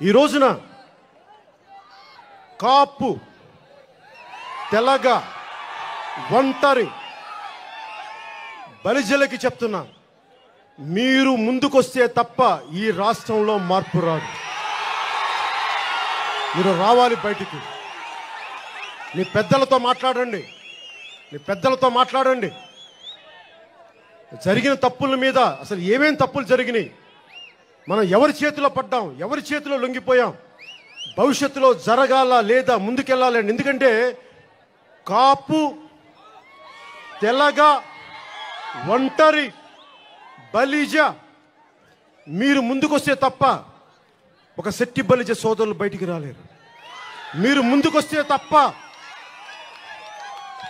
ఈ రోజున కాపు, తెలగ, ఒంటరి బలిజలకి చెప్తున్నా, మీరు ముందుకొస్తే తప్ప ఈ రాష్ట్రంలో మార్పు రాదు. మీరు రావాలి బయటికి. మీ పెద్దలతో మాట్లాడండి, జరిగిన తప్పుల మీద అసలు ఏమేం తప్పులు జరిగినాయి, మనం ఎవరి చేతిలో పడ్డాం, ఎవరి చేతిలో లొంగిపోయాం, భవిష్యత్తులో జరగాల లేదా ముందుకెళ్ళాలండి. ఎందుకంటే కాపు, తెలగ, ఒంటరి, బలిజ మీరు ముందుకొస్తే తప్ప ఒక శెట్టి బలిజ సోదరులు బయటికి రాలేరు. మీరు ముందుకొస్తే తప్ప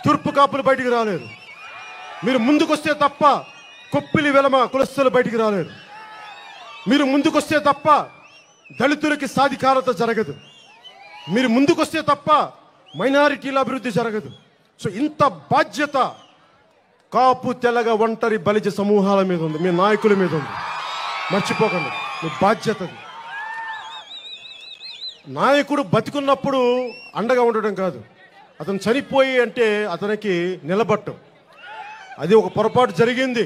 తూర్పు కాపులు బయటికి రాలేరు. మీరు ముందుకొస్తే తప్ప కొప్పిలి వెలమ కులస్తులు బయటికి రాలేరు. మీరు ముందుకొస్తే తప్ప దళితులకి సాధికారత జరగదు. మీరు ముందుకొస్తే తప్ప మైనారిటీల అభివృద్ధి జరగదు. సో ఇంత బాధ్యత కాపు, తెలగ, ఒంటరి, బలిజ సమూహాల మీద ఉంది, మీ నాయకుల మీద ఉంది. మర్చిపోకండి, మీ బాధ్యత. నాయకుడు బతికున్నప్పుడు అండగా ఉండడం కాదు, అతను చనిపోయి అంటే అతనికి నిలబట్టం. అది ఒక పొరపాటు జరిగింది,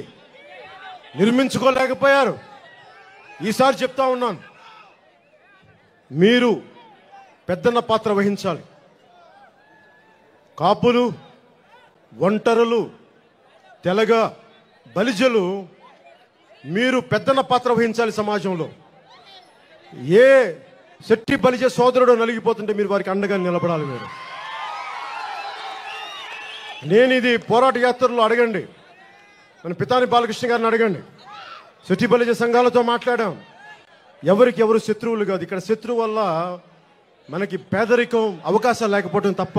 నిర్మించుకోలేకపోయారు. ఈసారి చెప్తా ఉన్నాను, మీరు పెద్దన్న పాత్ర వహించాలి. కాపులు, ఒంటరులు, తెలగ, బలిజలు మీరు పెద్దన్న పాత్ర వహించాలి సమాజంలో. ఏ శెట్టి బలిజ సోదరుడు నలిగిపోతుంటే మీరు వారికి అండగా నిలబడాలి. నేను ఇది పోరాట యాత్రలో అడగండి, మన పితాని బాలకృష్ణ గారిని అడగండి, శెట్టి బలిజ సంఘాలతో మాట్లాడాం. ఎవరికి ఎవరు శత్రువులు కాదు. ఇక్కడ శత్రువు వల్ల మనకి పేదరికం, అవకాశాలు లేకపోవడం తప్ప,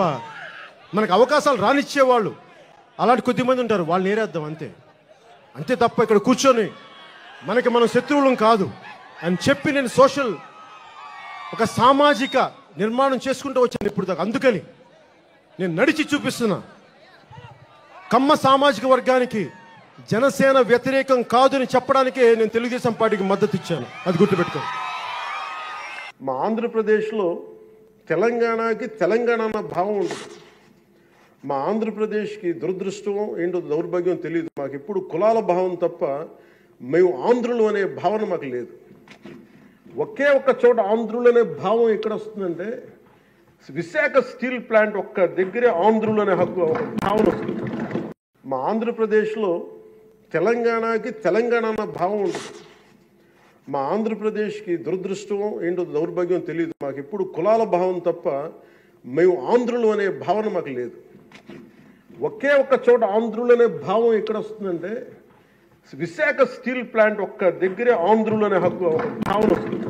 మనకు అవకాశాలు రానిచ్చేవాళ్ళు అలాంటి కొద్దిమంది ఉంటారు, వాళ్ళని నేరేద్దాం అంతే తప్ప ఇక్కడ కూర్చొని మనం శత్రువులం కాదు అని చెప్పి నేను ఒక సామాజిక నిర్మాణం చేసుకుంటూ వచ్చాను ఇప్పుడు దాకా. అందుకని నేను నడిచి చూపిస్తున్నా. కమ్మ సామాజిక వర్గానికి జనసేన వ్యతిరేకం కాదు అని చెప్పడానికే నేను తెలుగుదేశం పార్టీకి మద్దతు ఇచ్చాను, అది గుర్తుపెట్టుకోండి. మా ఆంధ్రప్రదేశ్లో తెలంగాణకి తెలంగాణ అన్న భావం ఉంటుంది. మా ఆంధ్రప్రదేశ్కి దురదృష్టం ఏంటో దౌర్భాగ్యం తెలియదు. మాకు ఎప్పుడు కులాల భావం తప్ప మేము ఆంధ్రులు అనే భావన మాకు లేదు. ఒకే ఒక్క చోట ఆంధ్రులు అనే భావం ఎక్కడ వస్తుందంటే విశాఖ స్టీల్ ప్లాంట్ ఒక్క దగ్గరే ఆంధ్రులు అనే భావన వస్తుంది. మా ఆంధ్రప్రదేశ్లో తెలంగాణకి తెలంగాణ అన్న భావం ఉంటుంది. మా ఆంధ్రప్రదేశ్కి దురదృష్టం ఏంటో దౌర్భాగ్యం తెలియదు. మాకు ఎప్పుడు కులాల భావం తప్ప మేము ఆంధ్రులు అనే భావన మాకు లేదు. ఒకే ఒక్క చోట ఆంధ్రులు అనే భావం ఎక్కడ వస్తుందంటే విశాఖ స్టీల్ ప్లాంట్ ఒక్క దగ్గరే ఆంధ్రులు అనే భావన వస్తుంది.